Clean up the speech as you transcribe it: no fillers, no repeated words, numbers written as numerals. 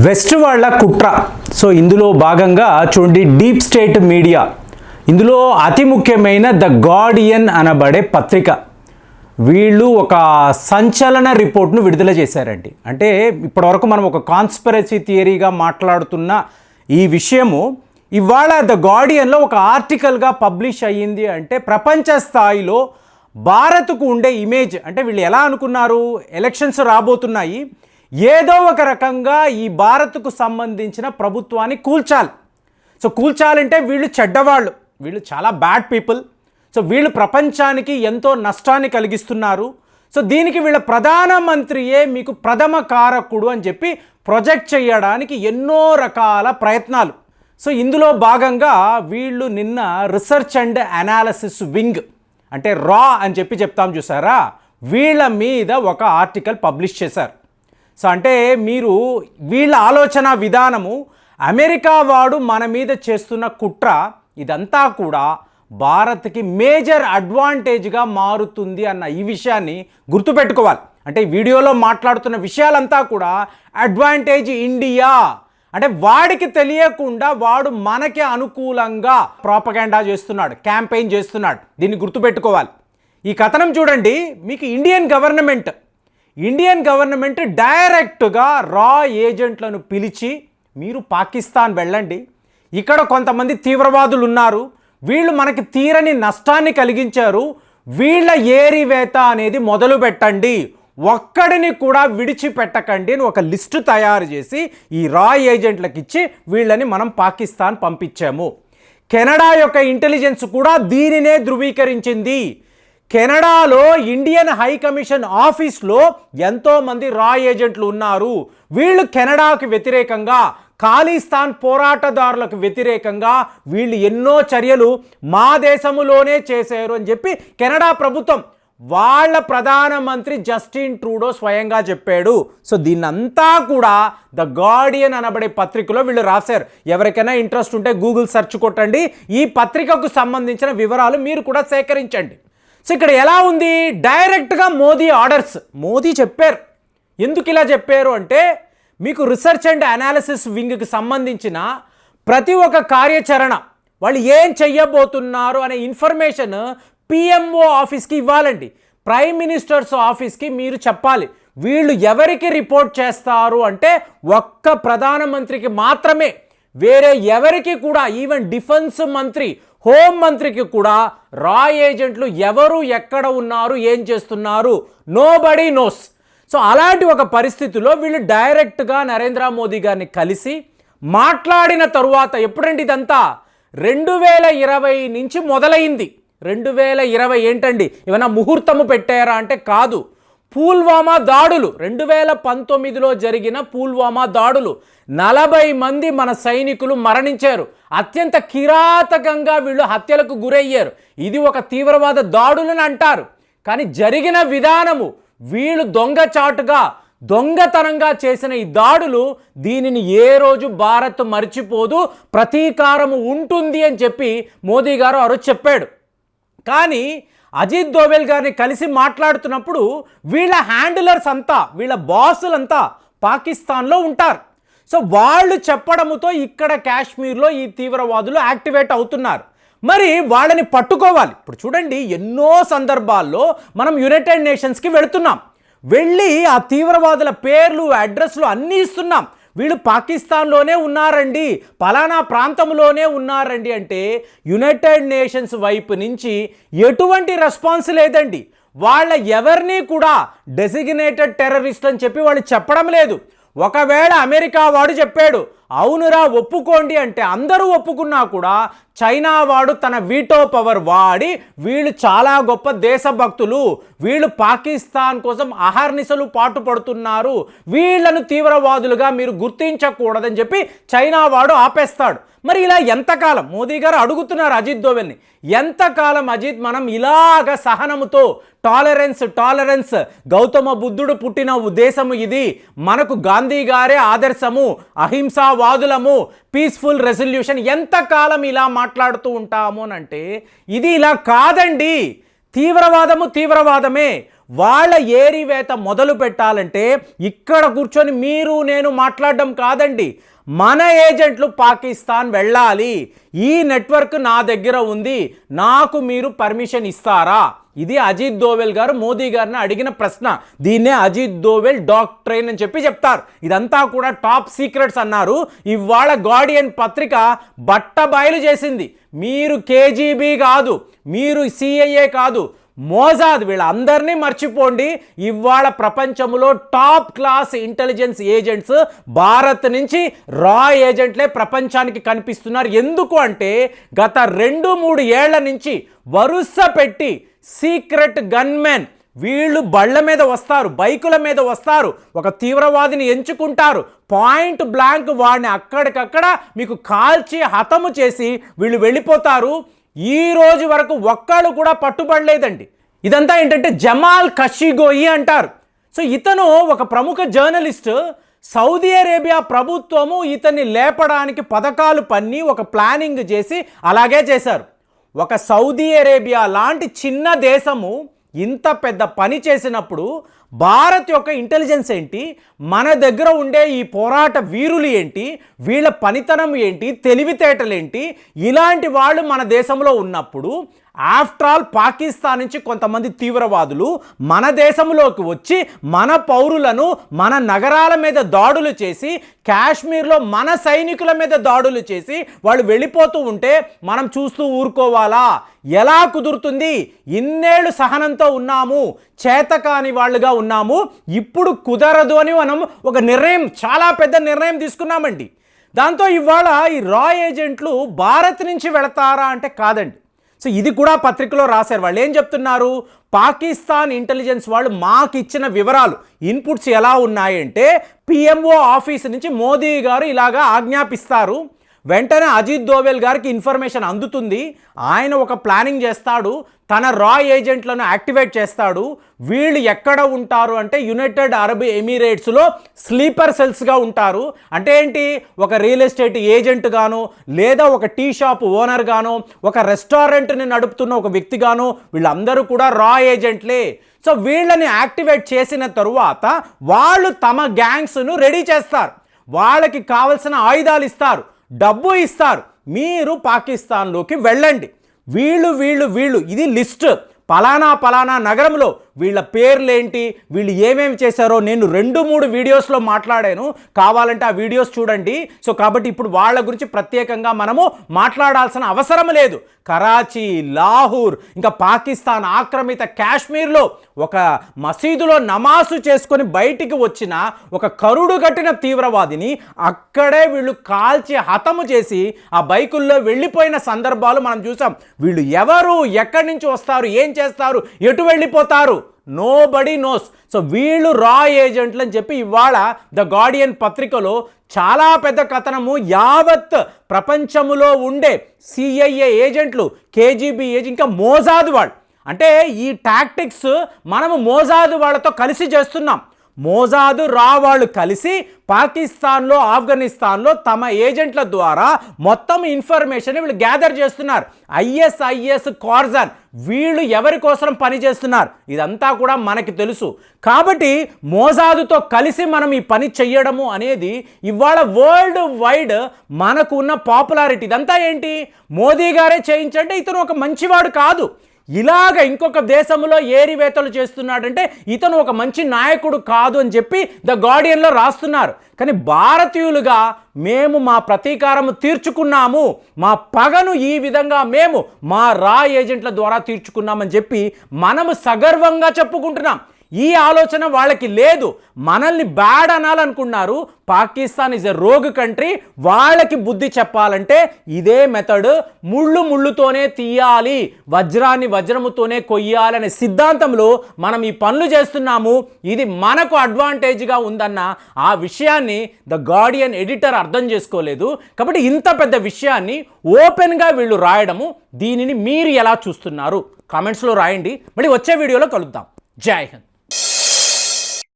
West వాళ్ళ కుట్ర. So ఇందులో భాగంగా చూడండి, డీప్ స్టేట్ మీడియా, ఇందులో అతి ముఖ్యమైన ద గార్డియన్ అనబడే పత్రిక, వీళ్ళు ఒక సంచలన రిపోర్ట్ను విడుదల చేశారండి. అంటే ఇప్పటివరకు మనం ఒక కాన్స్పిరసీ థియరీగా మాట్లాడుతున్న ఈ విషయము ఇవాళ ద గార్డియన్లో ఒక ఆర్టికల్గా పబ్లిష్ అయ్యింది. అంటే ప్రపంచ స్థాయిలో భారత్కు ఉండే ఇమేజ్, అంటే వీళ్ళు ఎలా అనుకున్నారు, ఎలక్షన్స్ రాబోతున్నాయి, ఏదో ఒక రకంగా ఈ భారత్కు సంబంధించిన ప్రభుత్వాన్ని కూల్చాలి. సో కూల్చాలంటే వీళ్ళు చెడ్డవాళ్ళు, వీళ్ళు చాలా బ్యాడ్ పీపుల్. సో వీళ్ళు ప్రపంచానికి ఎంతో నష్టాన్ని కలిగిస్తున్నారు. సో దీనికి వీళ్ళ ప్రధానమంత్రియే మీకు ప్రథమ కారకుడు అని చెప్పి ప్రొజెక్ట్ చేయడానికి ఎన్నో రకాల ప్రయత్నాలు. సో ఇందులో భాగంగా వీళ్ళు నిన్న రీసెర్చ్ అండ్ అనాలిసిస్ వింగ్, అంటే రా అని చెప్పి చెప్తాం చూసారా, వీళ్ళ మీద ఒక ఆర్టికల్ పబ్లిష్ చేశారు. సో అంటే మీరు వీళ్ళ ఆలోచన విధానము, అమెరికా వాడు మన మీద చేస్తున్న కుట్ర, ఇదంతా కూడా భారత్కి మేజర్ అడ్వాంటేజ్గా మారుతుంది అన్న ఈ విషయాన్ని గుర్తుపెట్టుకోవాలి. అంటే వీడియోలో మాట్లాడుతున్న విషయాలంతా కూడా అడ్వాంటేజ్ ఇండియా, అంటే వాడికి తెలియకుండా వాడు మనకి అనుకూలంగా ప్రాపగాండా చేస్తున్నాడు, క్యాంపెయిన్ చేస్తున్నాడు. దీన్ని గుర్తుపెట్టుకోవాలి. ఈ కథనం చూడండి, మీకు ఇండియన్ గవర్నమెంట్ డైరెక్ట్గా రా ఏజెంట్లను పిలిచి మీరు పాకిస్తాన్ వెళ్ళండి, ఇక్కడ కొంతమంది తీవ్రవాదులు ఉన్నారు, వీళ్ళు మనకి తీరని నష్టాన్ని కలిగించారు, వీళ్ళ ఏరివేత అనేది మొదలు పెట్టండి, ఒక్కడిని కూడా విడిచిపెట్టకండి అని ఒక లిస్టు తయారు చేసి ఈ రా ఏజెంట్లకు ఇచ్చి వీళ్ళని మనం పాకిస్తాన్ పంపించాము. కెనడా యొక్క ఇంటెలిజెన్స్ కూడా దీనినే ధృవీకరించింది. కెనడాలో ఇండియన్ హై కమిషన్ ఆఫీస్లో ఎంతోమంది రా ఏజెంట్లు ఉన్నారు. వీళ్ళు కెనడాకు వ్యతిరేకంగా, ఖాళీస్థాన్ పోరాటదారులకు వ్యతిరేకంగా వీళ్ళు ఎన్నో చర్యలు మా దేశములోనే చేశారు అని చెప్పి కెనడా ప్రభుత్వం, వాళ్ళ ప్రధానమంత్రి జస్టిన్ ట్రూడో స్వయంగా చెప్పాడు. సో దీన్నంతా కూడా ద గార్డియన్ అనబడే పత్రికలో వీళ్ళు రాశారు. ఎవరికైనా ఇంట్రెస్ట్ ఉంటే గూగుల్ సెర్చ్ కొట్టండి, ఈ పత్రికకు సంబంధించిన వివరాలు మీరు కూడా సేకరించండి. సో ఇక్కడ ఎలా ఉంది, డైరెక్ట్గా మోదీ ఆర్డర్స్, మోదీ చెప్పారు. ఎందుకు ఇలా చెప్పారు అంటే, మీకు రీసెర్చ్ అండ్ అనాలిసిస్ వింగ్కి సంబంధించిన ప్రతి ఒక్క కార్యాచరణ, వాళ్ళు ఏం చెయ్యబోతున్నారు అనే ఇన్ఫర్మేషన్ పిఎంఓ ఆఫీస్కి ఇవ్వాలండి, ప్రైమ్ మినిస్టర్స్ ఆఫీస్కి మీరు చెప్పాలి. వీళ్ళు ఎవరికి రిపోర్ట్ చేస్తారు అంటే ఒక్క ప్రధానమంత్రికి మాత్రమే, వేరే ఎవరికి కూడా, ఈవెన్ డిఫెన్స్ మంత్రి, హోం మంత్రికి కూడా రా ఏజెంట్లు ఎవరు ఎక్కడ ఉన్నారు, ఏం చేస్తున్నారు, నోబడీ నోస్. సో అలాంటి ఒక పరిస్థితిలో వీళ్ళు డైరెక్ట్గా నరేంద్ర మోదీ గారిని కలిసి మాట్లాడిన తరువాత, ఎప్పుడండి ఇదంతా 2020 నుంచి మొదలైంది. 2020 ఏంటండి, ఏమైనా ముహూర్తము పెట్టారా అంటే కాదు. పుల్వామా దాడులు, 2019లో జరిగిన పుల్వామా దాడులు, 40 మంది మన సైనికులు మరణించారు, అత్యంత కిరాతకంగా వీళ్ళు హత్యలకు గురయ్యారు. ఇది ఒక తీవ్రవాద దాడులని అంటారు, కానీ జరిగిన విధానము, వీళ్ళు దొంగచాటుగా దొంగతనంగా చేసిన ఈ దాడులు, దీనిని ఏ రోజు భారత్ మర్చిపోదు, ప్రతీకారము ఉంటుంది అని చెప్పి మోదీ గారు ఆ రోజు చెప్పాడు. కానీ అజిత్ దోవెల్ గారిని కలిసి మాట్లాడుతున్నప్పుడు వీళ్ళ హ్యాండిలర్స్ అంతా, వీళ్ళ బాసులంతా పాకిస్తాన్లో ఉంటారు. సో వాళ్ళు చెప్పడముతో ఇక్కడ కాశ్మీర్లో ఈ తీవ్రవాదులు యాక్టివేట్ అవుతున్నారు. మరి వాళ్ళని పట్టుకోవాలి. ఇప్పుడు చూడండి, ఎన్నో సందర్భాల్లో మనం యునైటెడ్ నేషన్స్కి వెళుతున్నాం, వెళ్ళి ఆ తీవ్రవాదుల పేర్లు, అడ్రస్లు అన్నీ ఇస్తున్నాం. వీళ్ళు పాకిస్తాన్లోనే ఉన్నారండి, పలానా ప్రాంతంలోనే ఉన్నారండి అంటే యునైటెడ్ నేషన్స్ వైపు నుంచి ఎటువంటి రెస్పాన్స్ లేదండి. వాళ్ళ ఎవరిని కూడా డెసిగ్నేటెడ్ టెర్రరిస్ట్ అని చెప్పి వాళ్ళు చెప్పడం లేదు. ఒకవేళ అమెరికా వాడు చెప్పాడు, అవునురా ఒప్పుకోండి అంటే అందరూ ఒప్పుకున్నా కూడా చైనా వాడు తన వీటో పవర్ వాడి, వీళ్ళు చాలా గొప్ప దేశభక్తులు, వీళ్ళు పాకిస్తాన్ కోసం అహర్నిశలు పాటుపడుతున్నారు, వీళ్ళను తీవ్రవాదులుగా మీరు గుర్తించకూడదని చెప్పి చైనా వాడు ఆపేస్తాడు. మరి ఇలా ఎంతకాలం, మోదీ గారు అడుగుతున్నారు అజిత్ దోవెల్ని, ఎంతకాలం అజిత్ మనం ఇలాగ సహనముతో, టాలరెన్స్, గౌతమ బుద్ధుడు పుట్టిన దేశము ఇది, మనకు గాంధీ గారే ఆదర్శము, అహింసావాదులము, పీస్ఫుల్ రెజల్యూషన్, ఎంతకాలం ఇలా మాట్లాడుతూ ఉంటాము అని అంటే ఇది ఇలా కాదండి. తీవ్రవాదమే. వాళ్ళ ఏరివేత మొదలు పెట్టాలంటే ఇక్కడ కూర్చొని మీరు నేను మాట్లాడడం కాదండి, మన ఏజెంట్లు పాకిస్తాన్ వెళ్ళాలి. ఈ నెట్వర్క్ నా దగ్గర ఉంది, నాకు మీరు పర్మిషన్ ఇస్తారా? ఇది అజిత్ దోవెల్ గారు మోదీ గారిని అడిగిన ప్రశ్న. దీన్నే అజిత్ దోవెల్ డాక్ట్రైన్ అని చెప్తారు. ఇదంతా కూడా టాప్ సీక్రెట్స్ అన్నారు. ఇవాళ గార్డియన్ పత్రిక బట్టబయలు చేసింది. మీరు కేజీబీ కాదు, మీరు సిఐఏ కాదు, మోసాద్, వీళ్ళందరినీ మర్చిపోండి. ఇవాళ ప్రపంచంలో top class intelligence agents Bharat నుంచి రా ఏజెంట్లే ప్రపంచానికి కనిపిస్తున్నారు. ఎందుకు అంటే గత 2-3 ఏళ్ల నుంచి వరుస పెట్టి సీక్రెట్ గన్మెన్ వీళ్ళు బళ్ళ మీద వస్తారు, బైకుల మీద వస్తారు, ఒక తీవ్రవాదిని ఎంచుకుంటారు, పాయింట్ బ్లాంక్ వాడిని అక్కడికక్కడ మీకు కాల్చి హతము చేసి వీళ్ళు వెళ్ళిపోతారు. ఈ రోజు వరకు ఒక్కళ్ళు కూడా పట్టుబడలేదండి. ఇదంతా ఏంటంటే జమాల్ ఖషోగి అంటారు. సో ఇతను ఒక ప్రముఖ జర్నలిస్ట్. సౌదీ అరేబియా ప్రభుత్వము ఇతన్ని లేపడానికి పథకాలు పన్ని ఒక ప్లానింగ్ చేసి అలాగే చేశారు. ఒక సౌదీ అరేబియా లాంటి చిన్న దేశము ఇంత పెద్ద పని చేసినప్పుడు భారత్ యొక్క ఇంటెలిజెన్స్ ఏంటి, మన దగ్గర ఉండే ఈ పోరాట వీరులు ఏంటి, వీళ్ళ పనితనం ఏంటి, తెలివితేటలు ఏంటి, ఇలాంటి వాళ్ళు మన దేశంలో ఉన్నప్పుడు ఆఫ్టర్ ఆల్ పాకిస్తాన్ నుంచి కొంతమంది తీవ్రవాదులు మన దేశంలోకి వచ్చి మన పౌరులను మన నగరాల మీద దాడులు చేసి కాశ్మీర్లో మన సైనికుల మీద దాడులు చేసి వాళ్ళు వెళ్ళిపోతూ ఉంటే మనం చూస్తూ ఊరుకోవాలా? ఎలా కుదురుతుంది? ఇన్నేళ్ళు సహనంతో ఉన్నాము, చేతకాని వాళ్ళుగా ఉన్నాము, ఇప్పుడు కుదరదు అని మనం ఒక నిర్ణయం, చాలా పెద్ద నిర్ణయం తీసుకున్నామండి. దాంతో ఇవాళ ఈ రా ఏజెంట్లు భారత్ నుంచి వెళతారా అంటే కాదండి. సో ఇది కూడా పత్రికలో రాశారు. వాళ్ళు ఏం చెప్తున్నారు, పాకిస్తాన్ ఇంటెలిజెన్స్ వాళ్ళు మాకు ఇచ్చిన వివరాలు, ఇన్పుట్స్ ఎలా ఉన్నాయంటే పిఎంఓ ఆఫీస్ నుంచి మోదీ గారు ఇలాగా ఆజ్ఞాపిస్తారు, వెంటనే అజిత్ దోవెల్ గారికి ఇన్ఫర్మేషన్ అందుతుంది, ఆయన ఒక ప్లానింగ్ చేస్తాడు, తన రా ఏజెంట్లను యాక్టివేట్ చేస్తాడు. వీళ్ళు ఎక్కడ ఉంటారు అంటే యునైటెడ్ అరబ్ ఎమిరేట్స్లో స్లీపర్ సెల్స్గా ఉంటారు. అంటే ఏంటి, ఒక రియల్ ఎస్టేట్ ఏజెంట్ గాను, లేదా ఒక టీ షాప్ ఓనర్ గాను, ఒక రెస్టారెంట్ని నడుపుతున్న ఒక వ్యక్తి గాను, వీళ్ళందరూ కూడా రా ఏజెంట్లే. సో వీళ్ళని యాక్టివేట్ చేసిన తరువాత వాళ్ళు తమ గ్యాంగ్స్ను రెడీ చేస్తారు, వాళ్ళకి కావలసిన ఆయుధాలు ఇస్తారు, డబ్బు ఇస్తారు, మీరు పాకిస్తాన్లోకి వెళ్ళండి. వీళ్ళు ఇది లిస్ట్, పలానా నగరంలో వీళ్ళ పేర్లేంటి, వీళ్ళు ఏమేమి చేశారో నేను 2-3 వీడియోస్లో మాట్లాడాను, కావాలంటే ఆ వీడియోస్ చూడండి. సో కాబట్టి ఇప్పుడు వాళ్ళ గురించి ప్రత్యేకంగా మనము మాట్లాడాల్సిన అవసరం లేదు. కరాచీ, లాహోర్, ఇంకా పాకిస్తాన్ ఆక్రమిత కాశ్మీర్లో ఒక మసీదులో నమాజు చేసుకొని బయటికి వచ్చిన ఒక కరుడు కట్టిన తీవ్రవాదిని అక్కడే వీళ్ళు కాల్చి హతము చేసి ఆ బైకుల్లో వెళ్ళిపోయిన సందర్భాలు మనం చూసాం. వీళ్ళు ఎవరు, ఎక్కడి నుంచి వస్తారు, ఏం చేస్తారు, ఎటు వెళ్ళిపోతారు, నోబడీ నోస్. సో వీళ్ళు రా ఏజెంట్లు అని చెప్పి ఇవాళ ద గార్డియన్ పత్రికలో చాలా పెద్ద కథనము. యావత్ ప్రపంచములో ఉండే సిఐఏ ఏజెంట్లు, కేజీబీ ఏజెంట్, ఇంకా మోసాద్ వాళ్ళు, అంటే ఈ టాక్టిక్స్ మనము మోసాద్ వాళ్ళతో కలిసి చేస్తున్నాం. మోసాద్ రా వాళ్ళు కలిసి పాకిస్తాన్లో, ఆఫ్ఘనిస్తాన్లో తమ ఏజెంట్ల ద్వారా మొత్తం ఇన్ఫర్మేషన్ వీళ్ళు గ్యాదర్ చేస్తున్నారు. ఐఎస్ఐఎస్, కార్జన్, వీళ్ళు ఎవరి కోసం పనిచేస్తున్నారు ఇదంతా కూడా మనకి తెలుసు. కాబట్టి మోసాదుతో కలిసి మనం ఈ పని చెయ్యడము అనేది ఇవాళ వరల్డ్ వైడ్ మనకు ఉన్న పాపులారిటీ. ఇదంతా ఏంటి, మోదీ గారే చేయించంటే ఇతను ఒక మంచివాడు కాదు, ఇలాగ ఇంకొక దేశంలో ఏరివేతలు చేస్తున్నాడంటే ఇతను ఒక మంచి నాయకుడు కాదు అని చెప్పి ద గార్డియన్లో రాస్తున్నారు. కానీ భారతీయులుగా మేము మా ప్రతీకారం తీర్చుకున్నాము, మా పగను ఈ విధంగా మేము మా రా ఏజెంట్ల ద్వారా తీర్చుకున్నామని చెప్పి మనము సగర్వంగా చెప్పుకుంటున్నాం. ఈ ఆలోచన వాళ్ళకి లేదు. మనల్ని బ్యాడ్ అనాలనుకున్నారు. Pakistan is a rogue country, వాళ్ళకి బుద్ధి చెప్పాలంటే ఇదే మెథడ్, ముళ్ళుతోనే తీయాలి, వజ్రాన్ని వజ్రముతోనే కొయ్యాలి అనే సిద్ధాంతంలో మనం ఈ పనులు చేస్తున్నాము. ఇది మనకు అడ్వాంటేజ్గా ఉందన్న ఆ విషయాన్ని ద గార్డియన్ ఎడిటర్ అర్థం చేసుకోలేదు. కాబట్టి ఇంత పెద్ద విషయాన్ని ఓపెన్గా వీళ్ళు రాయడము, దీనిని మీరు ఎలా చూస్తున్నారు కామెంట్స్లో రాయండి. మళ్ళీ వచ్చే వీడియోలో కలుద్దాం. జై హింద్.